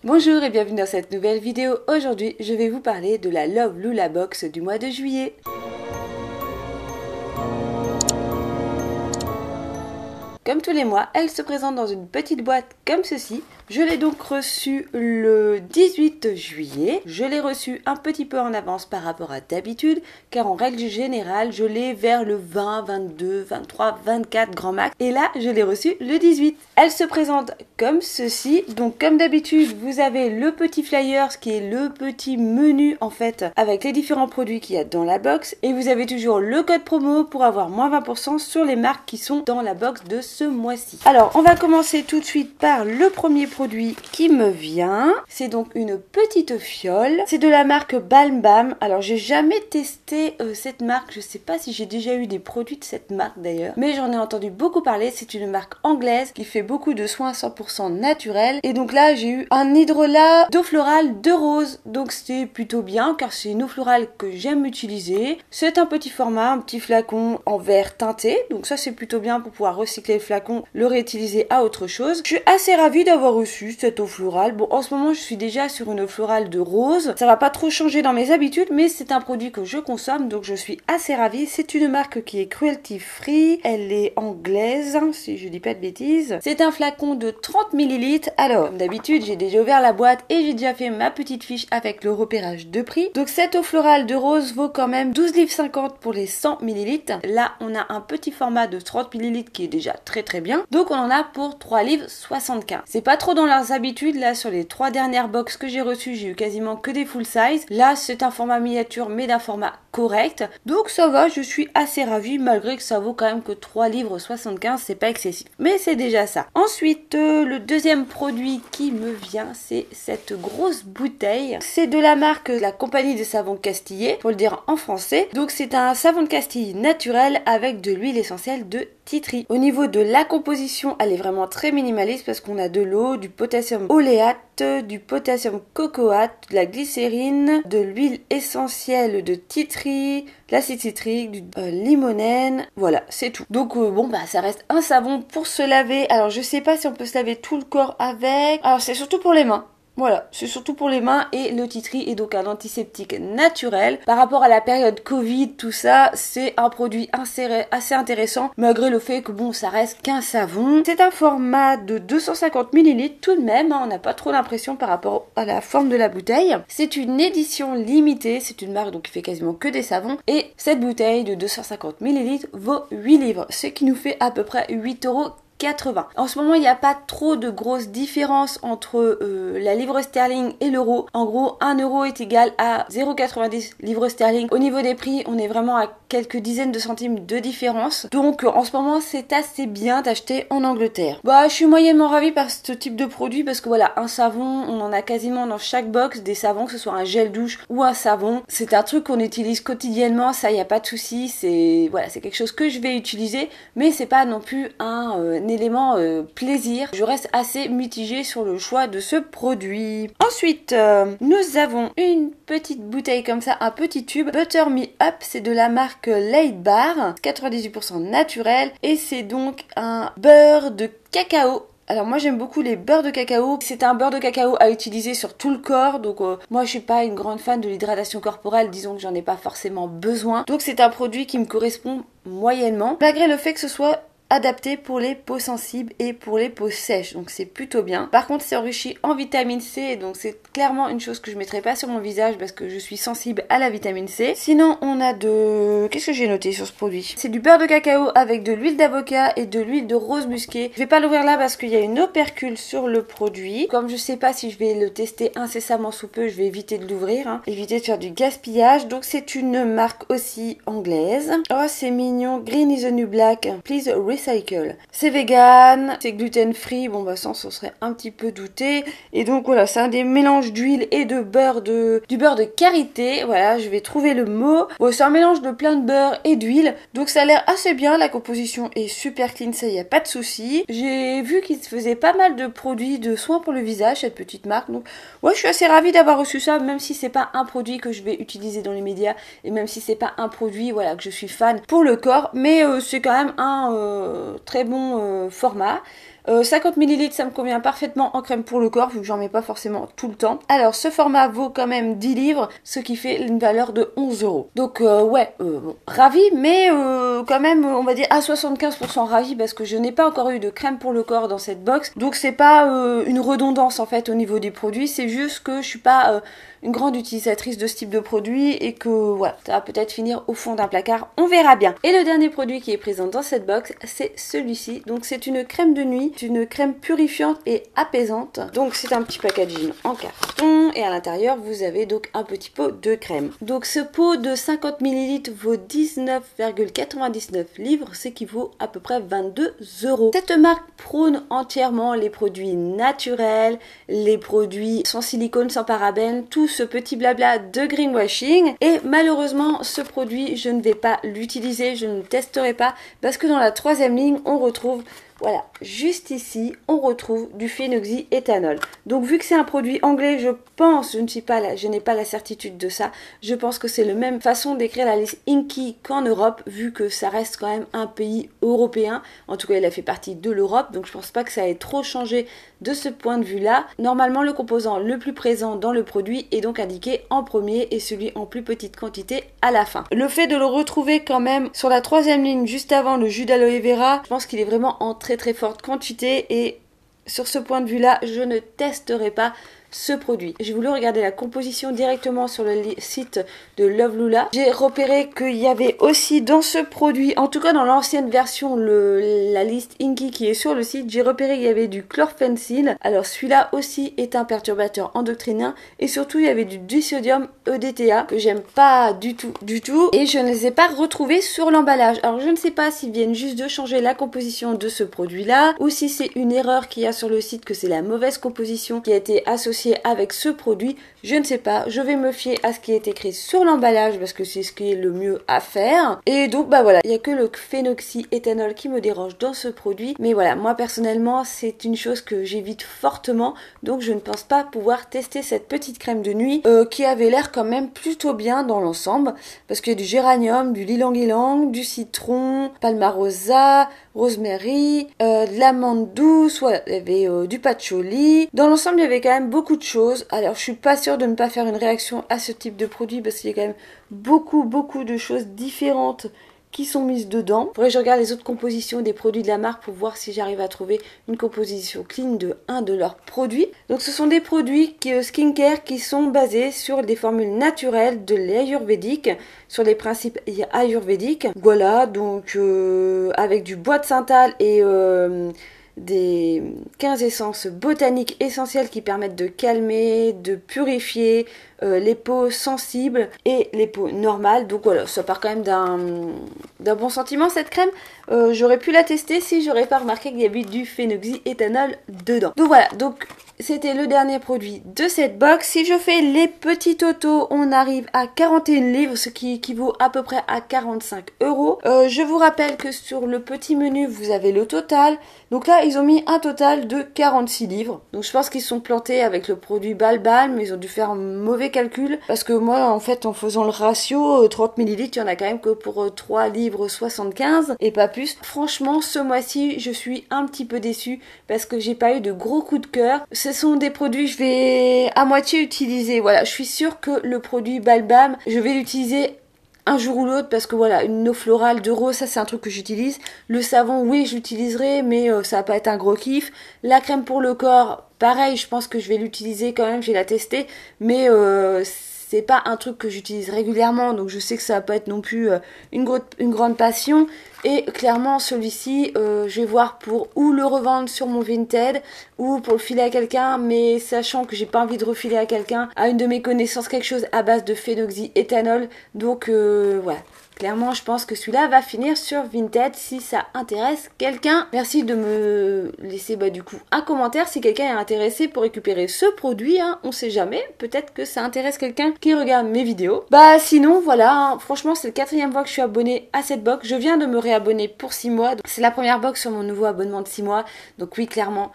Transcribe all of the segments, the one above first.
Bonjour et bienvenue dans cette nouvelle vidéo. Aujourd'hui, je vais vous parler de la Love Lula Box du mois de juillet. Comme tous les mois, elle se présente dans une petite boîte comme ceci. Je l'ai donc reçue le 18 juillet. Je l'ai reçue un petit peu en avance par rapport à d'habitude, car en règle générale, je l'ai vers le 20, 22, 23, 24 grand max. Et là, je l'ai reçue le 18. Elle se présente comme ceci. Donc comme d'habitude, vous avez le petit flyer, qui est le petit menu en fait, avec les différents produits qu'il y a dans la box. Et vous avez toujours le code promo pour avoir moins 20% sur les marques qui sont dans la box de ce mois-ci. Alors, on va commencer tout de suite par le premier produit qui me vient. C'est donc une petite fiole. C'est de la marque Balm Bam. Alors, j'ai jamais testé cette marque. Je sais pas si j'ai déjà eu des produits de cette marque d'ailleurs. Mais j'en ai entendu beaucoup parler. C'est une marque anglaise qui fait beaucoup de soins 100% naturels. Et donc là, j'ai eu un hydrolat d'eau florale de rose. Donc, c'est plutôt bien car c'est une eau florale que j'aime utiliser. C'est un petit format, un petit flacon en verre teinté. Donc ça, c'est plutôt bien pour pouvoir recycler le flacon, le réutiliser à autre chose. Je suis assez ravie d'avoir reçu cette eau florale. Bon, en ce moment, je suis déjà sur une eau florale de rose. Ça va pas trop changer dans mes habitudes, mais c'est un produit que je consomme, donc je suis assez ravie. C'est une marque qui est cruelty free. Elle est anglaise, si je dis pas de bêtises. C'est un flacon de 30 ml. Alors, comme d'habitude, j'ai déjà ouvert la boîte et j'ai déjà fait ma petite fiche avec le repérage de prix. Donc, cette eau florale de rose vaut quand même 12,50 livres pour les 100 ml. Là, on a un petit format de 30 ml qui est déjà très bien. Donc on en a pour 3,75 livres. C'est pas trop dans leurs habitudes. Là sur les 3 dernières box que j'ai reçues, j'ai eu quasiment que des full size. Là c'est un format miniature mais d'un format correct. Donc ça va, je suis assez ravie malgré que ça vaut quand même que 3,75 livres. C'est pas excessif. Mais c'est déjà ça. Ensuite, le deuxième produit qui me vient, c'est cette grosse bouteille. C'est de la marque la compagnie des savons Castillé, pour le dire en français. Donc c'est un savon de Castille naturel avec de l'huile essentielle de tea tree. Au niveau de la composition, elle est vraiment très minimaliste parce qu'on a de l'eau, du potassium oléate, du potassium cocoate, de la glycérine, de l'huile essentielle de tea tree, de l'acide citrique, du limonène, voilà, c'est tout. Donc bon bah ça reste un savon pour se laver. Alors je sais pas si on peut se laver tout le corps avec. Alors c'est surtout pour les mains. Voilà, c'est surtout pour les mains et le tea tree est donc un antiseptique naturel. Par rapport à la période Covid, tout ça, c'est un produit assez intéressant malgré le fait que bon, ça reste qu'un savon. C'est un format de 250 ml tout de même, hein, on n'a pas trop l'impression par rapport à la forme de la bouteille. C'est une édition limitée, c'est une marque donc qui fait quasiment que des savons et cette bouteille de 250 ml vaut 8 livres, ce qui nous fait à peu près 8,80 €. En ce moment, il n'y a pas trop de grosses différences entre la livre sterling et l'euro. En gros, 1 euro est égal à 0,90 livres sterling. Au niveau des prix, on est vraiment à quelques dizaines de centimes de différence. Donc, en ce moment, c'est assez bien d'acheter en Angleterre. Bah, je suis moyennement ravie par ce type de produit parce que voilà, un savon, on en a quasiment dans chaque box des savons, que ce soit un gel douche ou un savon. C'est un truc qu'on utilise quotidiennement, ça, il n'y a pas de souci. C'est voilà, c'est quelque chose que je vais utiliser, mais c'est pas non plus un élément plaisir. Je reste assez mitigée sur le choix de ce produit. Ensuite, nous avons une petite bouteille comme ça, un petit tube Butter Me Up, c'est de la marque Laid Bar, 98% naturel et c'est donc un beurre de cacao. Alors moi j'aime beaucoup les beurres de cacao. C'est un beurre de cacao à utiliser sur tout le corps. Donc moi je suis pas une grande fan de l'hydratation corporelle. Disons que j'en ai pas forcément besoin. Donc c'est un produit qui me correspond moyennement. Malgré le fait que ce soit adapté pour les peaux sensibles et pour les peaux sèches, donc c'est plutôt bien. Par contre c'est enrichi en vitamine C, donc c'est clairement une chose que je mettrai pas sur mon visage parce que je suis sensible à la vitamine C. Sinon on a de... Qu'est-ce que j'ai noté sur ce produit? C'est du beurre de cacao avec de l'huile d'avocat et de l'huile de rose musquée. Je vais pas l'ouvrir là parce qu'il y a une opercule sur le produit. Comme je sais pas si je vais le tester incessamment sous peu, je vais éviter de l'ouvrir, hein. Éviter de faire du gaspillage. Donc c'est une marque aussi anglaise. Oh c'est mignon, Green is the new black, please recycle. C'est vegan, c'est gluten free, bon bah ça on s'en serait un petit peu douté. Et donc voilà, c'est un des mélanges d'huile et de beurre du beurre de karité. Voilà, je vais trouver le mot. Bon, c'est un mélange de plein de beurre et d'huile. Donc ça a l'air assez bien, la composition est super clean, ça y a pas de souci. J'ai vu qu'il faisait pas mal de produits de soins pour le visage, cette petite marque. Donc ouais, je suis assez ravie d'avoir reçu ça, même si c'est pas un produit que je vais utiliser dans les médias et même si c'est pas un produit voilà que je suis fan pour le corps, mais c'est quand même un très bon format. 50 ml ça me convient parfaitement en crème pour le corps vu que j'en mets pas forcément tout le temps. Alors ce format vaut quand même 10 livres, ce qui fait une valeur de 11 euros. Donc ouais, bon, ravi, mais quand même on va dire à 75% ravi parce que je n'ai pas encore eu de crème pour le corps dans cette box. Donc c'est pas une redondance en fait au niveau des produits, c'est juste que je suis pas une grande utilisatrice de ce type de produit et que voilà, ça va peut-être finir au fond d'un placard, on verra bien. Et le dernier produit qui est présent dans cette box, c'est celui-ci. Donc c'est une crème de nuit, une crème purifiante et apaisante. Donc c'est un petit packaging en carton et à l'intérieur vous avez donc un petit pot de crème. Donc ce pot de 50 ml vaut 19,99 livres, ce qui vaut à peu près 22 euros. Cette marque prône entièrement les produits naturels, les produits sans silicone, sans parabènes, tout ce petit blabla de greenwashing. Et malheureusement ce produit je ne vais pas l'utiliser, je ne le testerai pas parce que dans la troisième ligne on retrouve, voilà, juste ici, on retrouve du phénoxyéthanol. Donc vu que c'est un produit anglais, je pense, je n'ai pas la certitude de ça, je pense que c'est la même façon d'écrire la liste INCI qu'en Europe, vu que ça reste quand même un pays européen. En tout cas, il a fait partie de l'Europe, donc je pense pas que ça ait trop changé de ce point de vue-là. Normalement, le composant le plus présent dans le produit est donc indiqué en premier et celui en plus petite quantité à la fin. Le fait de le retrouver quand même sur la troisième ligne, juste avant le jus d'aloe vera, je pense qu'il est vraiment en très forte quantité et sur ce point de vue là je ne testerai pas ce produit. J'ai voulu regarder la composition directement sur le site de Love Lula. J'ai repéré qu'il y avait aussi dans ce produit, en tout cas dans l'ancienne version, la liste INCI qui est sur le site, j'ai repéré qu'il y avait du chlorphéncyl. Alors celui-là aussi est un perturbateur endocrinien et surtout il y avait du disodium EDTA que j'aime pas du tout et je ne les ai pas retrouvés sur l'emballage. Alors je ne sais pas s'ils viennent juste de changer la composition de ce produit-là ou si c'est une erreur qu'il y a sur le site, que c'est la mauvaise composition qui a été associée avec ce produit, je ne sais pas. Je vais me fier à ce qui est écrit sur l'emballage parce que c'est ce qui est le mieux à faire. Et donc bah voilà, il n'y a que le phénoxyéthanol qui me dérange dans ce produit, mais voilà, moi personnellement c'est une chose que j'évite fortement, donc je ne pense pas pouvoir tester cette petite crème de nuit qui avait l'air quand même plutôt bien dans l'ensemble, parce qu'il y a du géranium, du ylang-ylang, du citron, palmarosa, rosemary, de l'amande douce, voilà, il y avait du patchouli. Dans l'ensemble il y avait quand même beaucoup de choses. Alors je suis pas sûre de ne pas faire une réaction à ce type de produit parce qu'il y a quand même beaucoup de choses différentes qui sont mises dedans. Faudrait que je regarde les autres compositions des produits de la marque pour voir si j'arrive à trouver une composition clean de un de leurs produits. Donc ce sont des produits skincare qui sont basés sur des formules naturelles de l'ayurvédique, sur les principes ayurvédiques. Voilà, donc avec du bois de santal et des 15 essences botaniques essentielles qui permettent de calmer, de purifier les peaux sensibles et les peaux normales. Donc voilà, ça part quand même d'un bon sentiment cette crème. J'aurais pu la tester si j'aurais pas remarqué qu'il y avait du phénoxyéthanol dedans. Donc voilà, donc c'était le dernier produit de cette box. Si je fais les petits totaux, on arrive à 41 livres, ce qui équivaut à peu près à 45 euros. Je vous rappelle que sur le petit menu, vous avez le total. Donc là, ils ont mis un total de 46 livres. Donc je pense qu'ils sont plantés avec le produit Balbalm, mais ils ont dû faire un mauvais calcul. Parce que moi, en fait, en faisant le ratio, 30 ml, il y en a quand même que pour 3 livres 75 et pas plus. Franchement, ce mois-ci, je suis un petit peu déçue parce que j'ai pas eu de gros coup de cœur. Ce sont des produits que je vais à moitié utiliser. Voilà, je suis sûre que le produit Balbalm, je vais l'utiliser un jour ou l'autre parce que voilà, une eau florale de rose, ça c'est un truc que j'utilise. Le savon, oui, je l'utiliserai, mais ça va pas être un gros kiff. La crème pour le corps, pareil, je pense que je vais l'utiliser quand même, je vais la tester, mais c'est pas un truc que j'utilise régulièrement, donc je sais que ça va pas être non plus une grande passion. Et clairement celui-ci, je vais voir pour ou le revendre sur mon Vinted ou pour le filer à quelqu'un, mais sachant que j'ai pas envie de refiler à quelqu'un, à une de mes connaissances, quelque chose à base de phénoxyéthanol. Donc voilà. Clairement, je pense que celui-là va finir sur Vinted si ça intéresse quelqu'un. Merci de me laisser du coup un commentaire si quelqu'un est intéressé pour récupérer ce produit. Hein. On sait jamais, peut-être que ça intéresse quelqu'un qui regarde mes vidéos. Bah sinon, voilà, hein. Franchement, c'est le 4e mois que je suis abonnée à cette box. Je viens de me réabonner pour 6 mois. C'est la première box sur mon nouveau abonnement de 6 mois. Donc oui, clairement,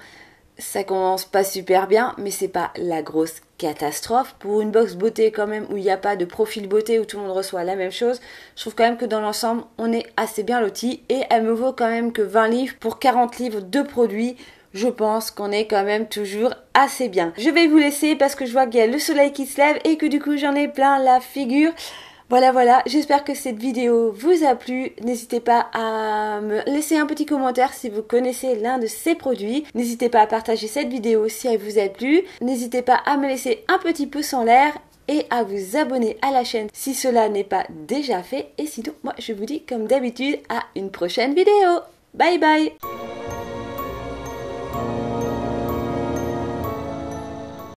ça commence pas super bien, mais c'est pas la grosse catastrophe. Pour une box beauté quand même où il n'y a pas de profil beauté où tout le monde reçoit la même chose, je trouve quand même que dans l'ensemble on est assez bien loti et elle me vaut quand même que 20 livres pour 40 livres de produits. je pense qu'on est quand même toujours assez bien. Je vais vous laisser parce que je vois qu'il y a le soleil qui se lève et que du coup j'en ai plein la figure. Voilà, j'espère que cette vidéo vous a plu. N'hésitez pas à me laisser un petit commentaire si vous connaissez l'un de ces produits. N'hésitez pas à partager cette vidéo si elle vous a plu. N'hésitez pas à me laisser un petit pouce en l'air et à vous abonner à la chaîne si cela n'est pas déjà fait. Et sinon, moi je vous dis comme d'habitude à une prochaine vidéo. Bye bye!